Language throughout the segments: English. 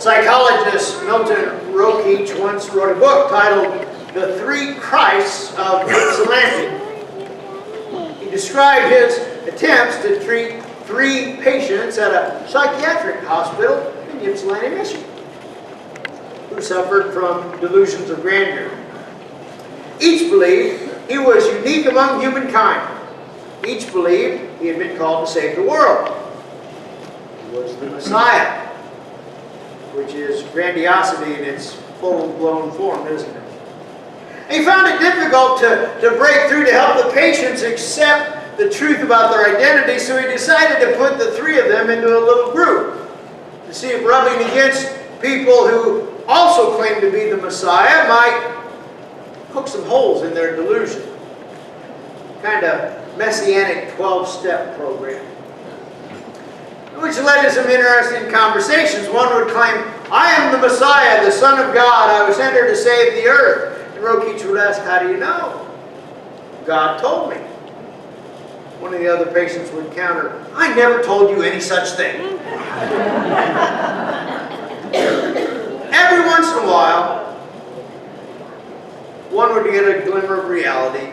Psychologist Milton Rokeach once wrote a book titled The Three Christs of Ypsilanti. He described his attempts to treat 3 patients at a psychiatric hospital in Ypsilanti, Michigan, who suffered from delusions of grandeur. Each believed he was unique among humankind. Each believed he had been called to save the world. He was the Messiah, which is grandiosity in its full-blown form, isn't it? And he found it difficult to break through to help the patients accept the truth about their identity, so he decided to put the 3 of them into a little group to see if rubbing against people who also claimed to be the Messiah might poke some holes in their delusion. Kind of messianic 12-step program, which led to some interesting conversations. One would claim, I am the Messiah, the Son of God. I was sent here to save the earth. And Rokeach would ask, how do you know? God told me. One of the other patients would counter, I never told you any such thing. Every once in a while, one would get a glimmer of reality.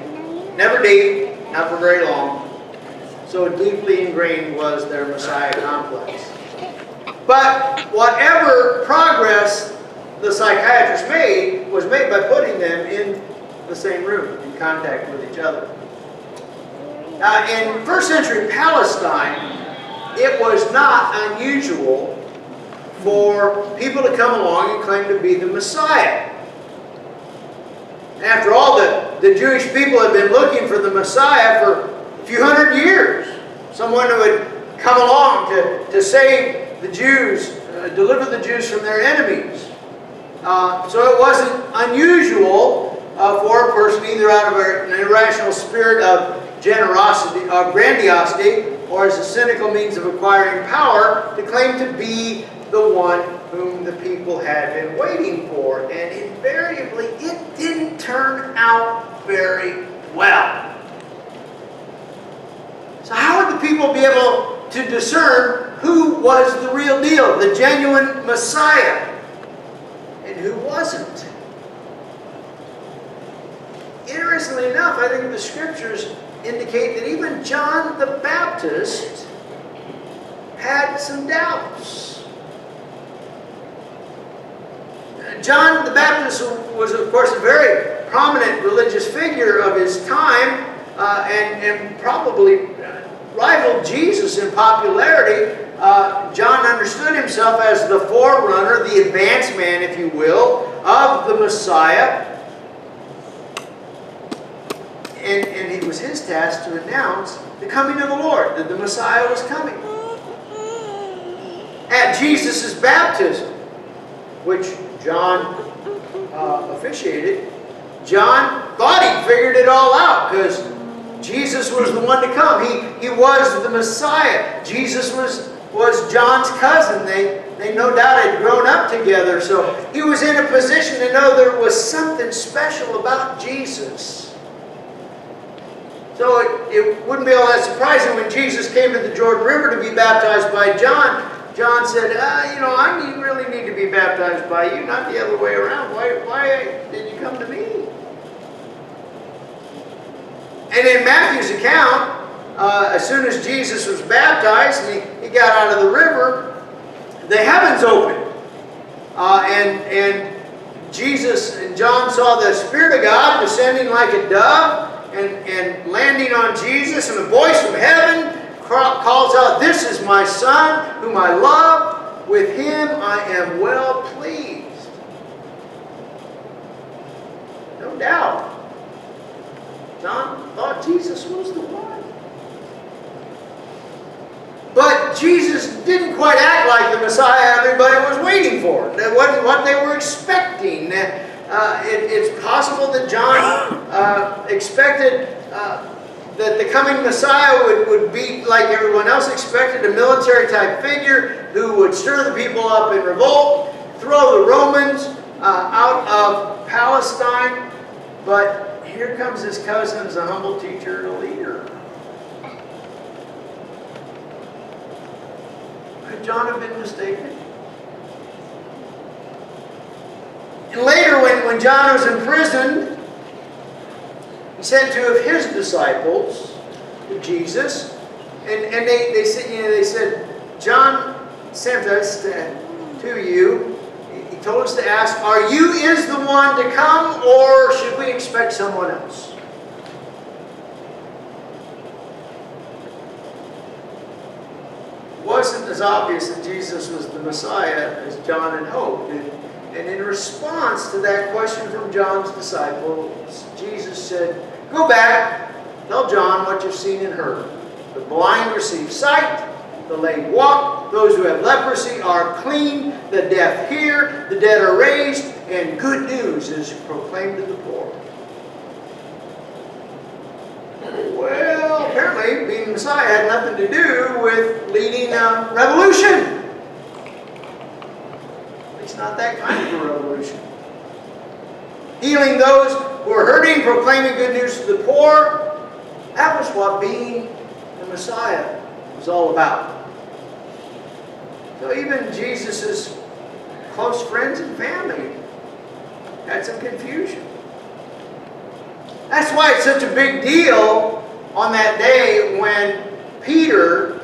Never deep, not for very long. So deeply ingrained was their Messiah complex. But whatever progress the psychiatrist made was made by putting them in the same room, in contact with each other. In first century Palestine, it was not unusual for people to come along and claim to be the Messiah. After all, the Jewish people had been looking for the Messiah for a few hundred years. Someone who would come along to save the Jews, deliver the Jews from their enemies. So it wasn't unusual for a person, either out of an irrational spirit of generosity, of grandiosity, or as a cynical means of acquiring power, to claim to be the one whom the people had been waiting for. And invariably, it didn't turn out very well. So how would the people be able to discern who was the real deal, the genuine Messiah, and who wasn't? Interestingly enough, I think the scriptures indicate that even John the Baptist had some doubts. John the Baptist was, of course, a very prominent religious figure of his time, and probably rivaled Jesus in popularity. John understood himself as the forerunner, the advance man, if you will, of the Messiah. And it was his task to announce the coming of the Lord, that the Messiah was coming. At Jesus' baptism, which John officiated, John thought he'd figured it all out because Jesus was the one to come. He was the Messiah. Jesus was John's cousin. They no doubt had grown up together. So he was in a position to know there was something special about Jesus. So it wouldn't be all that surprising when Jesus came to the Jordan River to be baptized by John. John said, I really need to be baptized by you, not the other way around. Why did you come to me? And in Matthew's account, as soon as Jesus was baptized and he got out of the river, the heavens opened. And Jesus and John saw the Spirit of God descending like a dove and landing on Jesus, and a voice from heaven calls out, "This is my Son, whom I love. With him I am well pleased." No doubt, John thought Jesus was the one. But Jesus didn't quite act like the Messiah everybody was waiting for. That wasn't what they were expecting. It's possible that John expected that the coming Messiah would be like everyone else expected, a military-type figure who would stir the people up in revolt, throw the Romans out of Palestine. But here comes his cousin as a humble teacher and a leader. Could John have been mistaken? when John was in prison, he sent two of his disciples to Jesus, and they said, John sent us to you. He told us to ask, are you is the one to come, or should we expect someone else? It wasn't as obvious that Jesus was the Messiah as John had hoped. And in response to that question from John's disciples, Jesus said, go back, tell John what you've seen and heard. The blind receive sight, the lame walk, those who have leprosy are clean, the deaf hear, the dead are raised, and good news is proclaimed to the poor. Well, apparently being the Messiah had nothing to do with leading a revolution. At least not that kind of a revolution. Healing those who are hurting, proclaiming good news to the poor, that was what being the Messiah was all about. So even Jesus' close friends and family had some confusion. That's why it's such a big deal on that day when Peter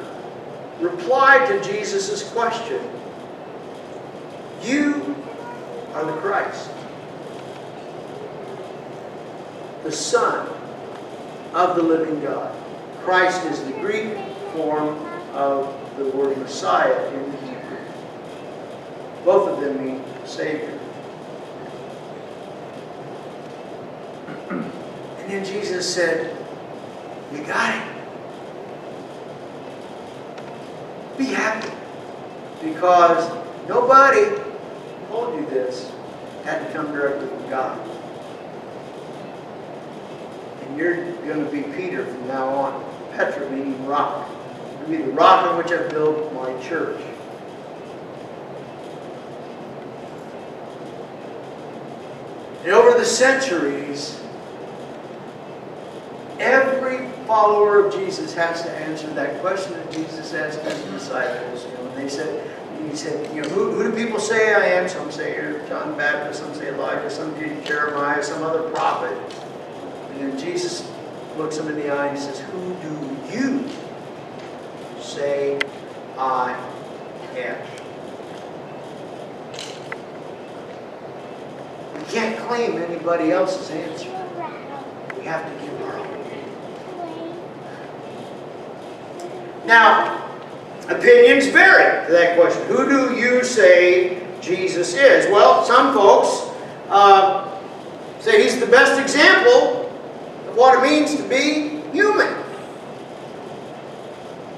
replied to Jesus' question. You are the Christ, the Son of the living God. Christ is the Greek form of the word Messiah in the Hebrew. Both of them mean Savior. And then Jesus said, you got it. Be happy. Because nobody told you this had to come directly from God. And you're going to be Peter from now on. Petra meaning rock. You're going to be the rock on which I build my church. And over the centuries, every follower of Jesus has to answer that question that Jesus asked his disciples. And he said, who do people say I am? Some say you're John the Baptist, some say Elijah, some say Jeremiah, some other prophet. And then Jesus looks him in the eye and says, who do you say I am? We can't claim anybody else's answer. We have to give our own. Now, opinions vary to that question. Who do you say Jesus is? Well, some folks say he's the best example of what it means to be human.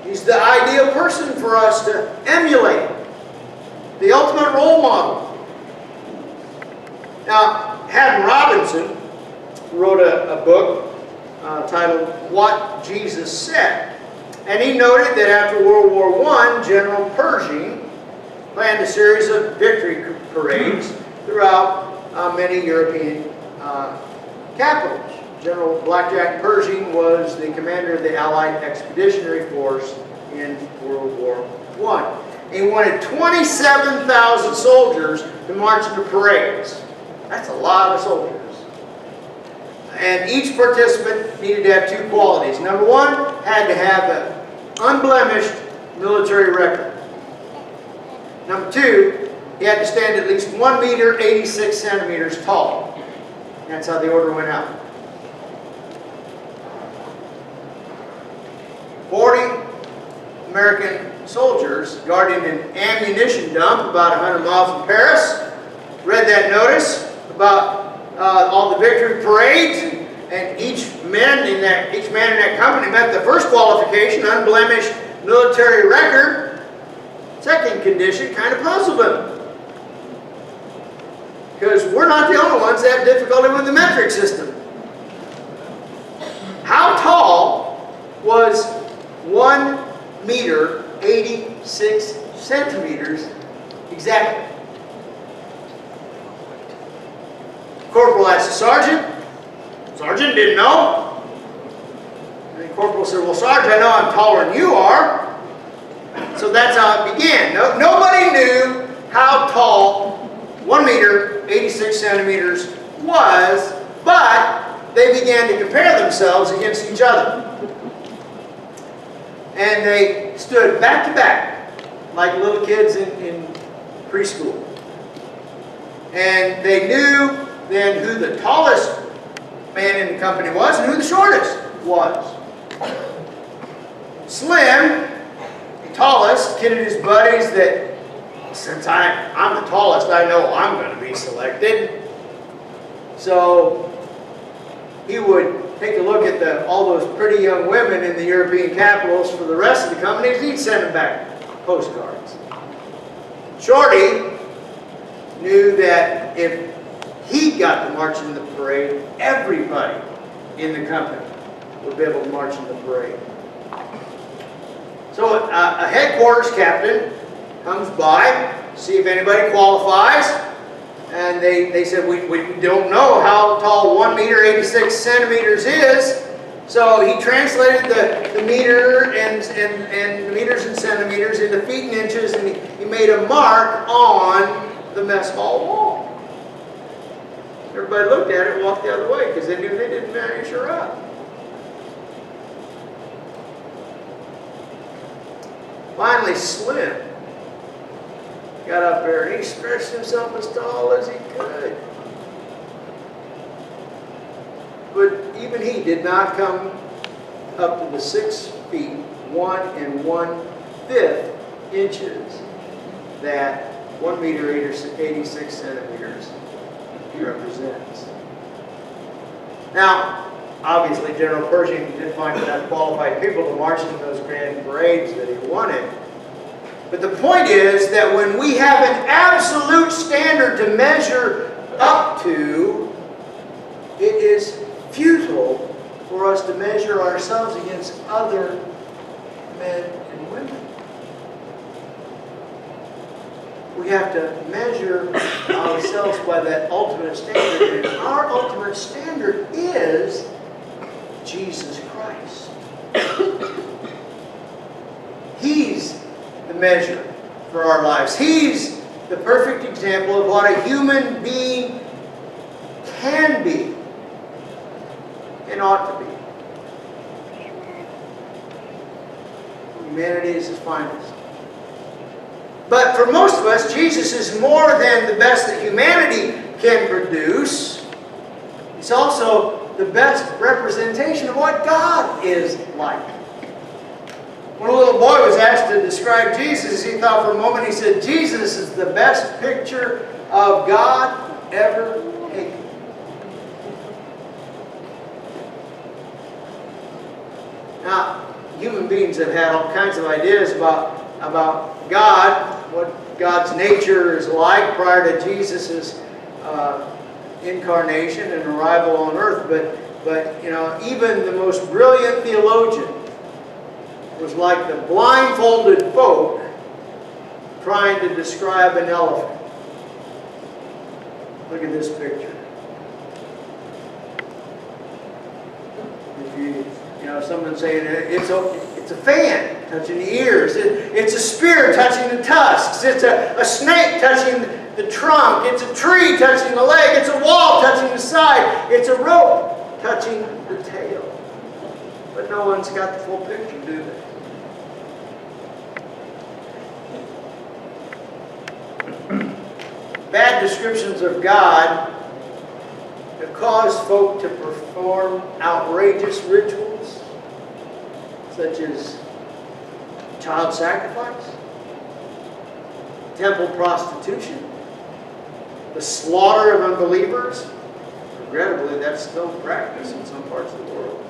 He's the ideal person for us to emulate. The ultimate role model. Now, Haddon Robinson wrote a book titled What Jesus Said. And he noted that after World War I, General Pershing planned a series of victory parades throughout many European capitals. General Blackjack Pershing was the commander of the Allied Expeditionary Force in World War I. He wanted 27,000 soldiers to march in the parades. That's a lot of soldiers. And each participant needed to have two qualities. Number one, had to have an unblemished military record. Number two, he had to stand at least 1 meter 86 centimeters tall. And that's how the order went out. 40 American soldiers guarding an ammunition dump about 100 miles from Paris read that notice about all the victory parades, and each man in that company met the first qualification, unblemished military record. Second condition kind of puzzled them, because we're not the only ones that have difficulty with the metric system. How tall was 1 meter 86 centimeters exactly? Corporal asked the sergeant. Sergeant didn't know. And the corporal said, well, Sergeant, I know I'm taller than you are. So that's how it began. Nobody knew how tall 1 meter 86 centimeters was, but they began to compare themselves against each other. And they stood back to back, like little kids in preschool. And they knew then who the tallest man in the company was and who the shortest was. Slim, the tallest, kidded his buddies that since I'm the tallest, I know I'm going to be selected. So he would take a look at all those pretty young women in the European capitals for the rest of the companies. He'd send them back postcards. Shorty knew that if he got to march in the parade, everybody in the company would be able to march in the parade. So a headquarters captain comes by, see if anybody qualifies, and they said, we don't know how tall 1 meter 86 centimeters is, so he translated the meter and the meters and centimeters into feet and inches, and he made a mark on the mess hall wall. Everybody looked at it and walked the other way because they knew they didn't measure up. Finally, Slim got up there and he stretched himself as tall as he could. But even he did not come up to the 6 feet 1 1/5 inches that 1 meter 86 centimeters represents. Now, obviously, General Pershing didn't find enough qualified people to march in those grand parades that he wanted. But the point is that when we have an absolute standard to measure up to, it is futile for us to measure ourselves against other men and women. We have to measure ourselves by that ultimate standard. And our ultimate standard is Jesus Christ. He's the measure for our lives. He's the perfect example of what a human being can be and ought to be. Humanity is his finest. But for most of us, Jesus is more than the best that humanity can produce. He's also the best representation of what God is like. When a little boy was asked to describe Jesus, he thought for a moment, he said, Jesus is the best picture of God ever taken. Now, human beings have had all kinds of ideas about God, what God's nature is like prior to Jesus' incarnation and arrival on earth. But you know, even the most brilliant theologian was like the blindfolded folk trying to describe an elephant. Look at this picture. If you know, someone saying it's a fan touching the ears. It's a spear touching the tusks. It's a snake touching the trunk. It's a tree touching the leg. It's a wall touching the side. It's a rope touching the tail. But no one's got the full picture, do they? Bad descriptions of God have caused folk to perform outrageous rituals, such as child sacrifice, temple prostitution, the slaughter of unbelievers. Regrettably, that's still practiced in some parts of the world.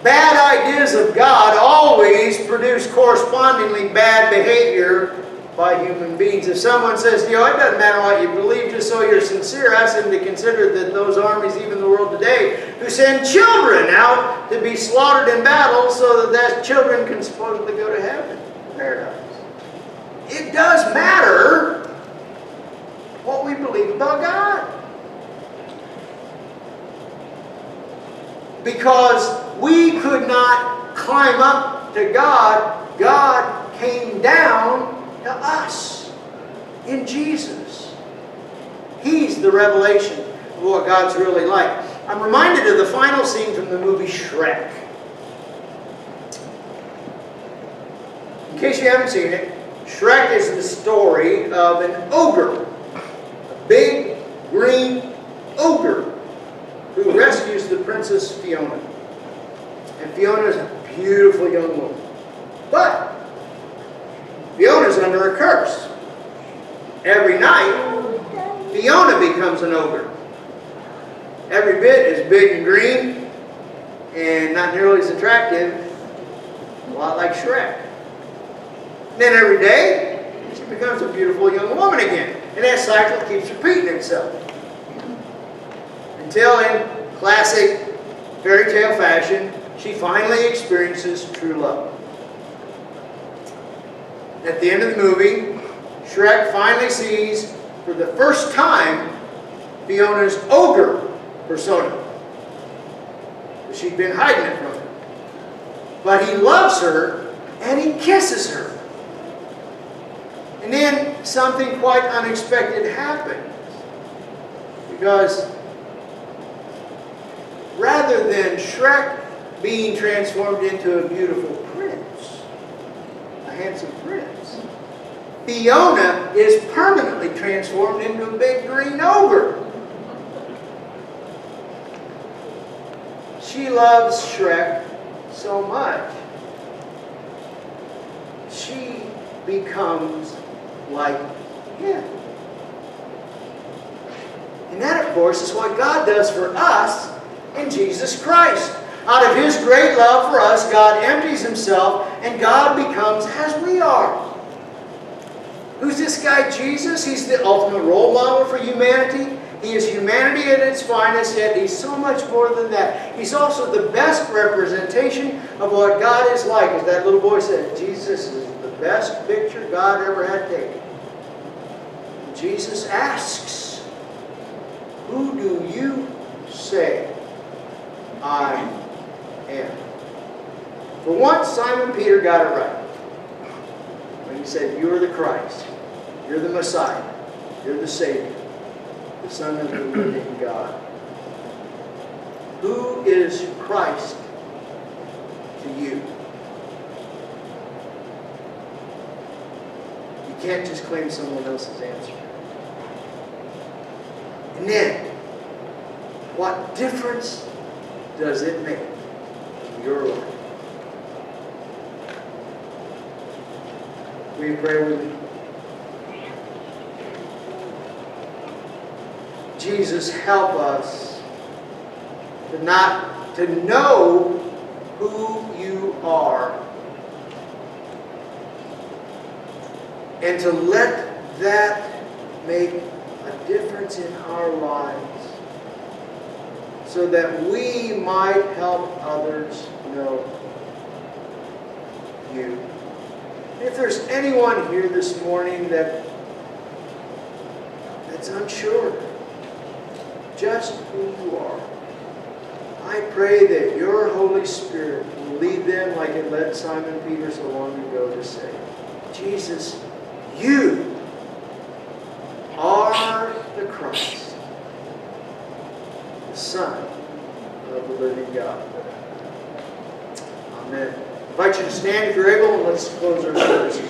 Bad ideas of God always produce correspondingly bad behavior by human beings. If someone says, it doesn't matter what you believe, just so you're sincere, ask them to consider that those armies, even the world today, who send children out to be slaughtered in battle so that children can supposedly go to heaven, paradise. It does matter what we believe about God. Because we could not climb up to God. God came down to us in Jesus. He's the revelation of what God's really like. I'm reminded of the final scene from the movie Shrek. In case you haven't seen it, Shrek is the story of an ogre. A big, green ogre who rescues the Princess Fiona. And Fiona is a beautiful young woman. But Fiona's under a curse. Every night, Fiona becomes an ogre. Every bit as big and green and not nearly as attractive, a lot like Shrek. And then every day, she becomes a beautiful young woman again. And that cycle keeps repeating itself. Until in classic fairy tale fashion, she finally experiences true love. At the end of the movie, Shrek finally sees for the first time Fiona's ogre persona. She'd been hiding it from him. But he loves her and he kisses her. And then something quite unexpected happens. Because rather than Shrek being transformed into a beautiful prince, a handsome prince, Fiona is permanently transformed into a big green ogre. She loves Shrek so much, she becomes like him. And that, of course, is what God does for us in Jesus Christ. Out of His great love for us, God empties Himself and God becomes as we are. Who's this guy, Jesus? He's the ultimate role model for humanity. He is humanity at its finest, yet He's so much more than that. He's also the best representation of what God is like. As that little boy said, Jesus is the best picture God ever had taken. Jesus asks, "Who do you say I am?" For once, Simon Peter got it right. When he said, "You are the Christ. You're the Messiah. You're the Savior, the Son of the living God." Who is Christ to you? You can't just claim someone else's answer. And then, what difference does it make in your life? Will you pray with me? Jesus, help us to know who You are and to let that make a difference in our lives so that we might help others know You. If there's anyone here this morning that's unsure just who You are, I pray that Your Holy Spirit will lead them like it led Simon Peter so long ago to say, "Jesus, You are the Christ, the Son of the living God." Amen. I invite you to stand if you're able, and let's close our service.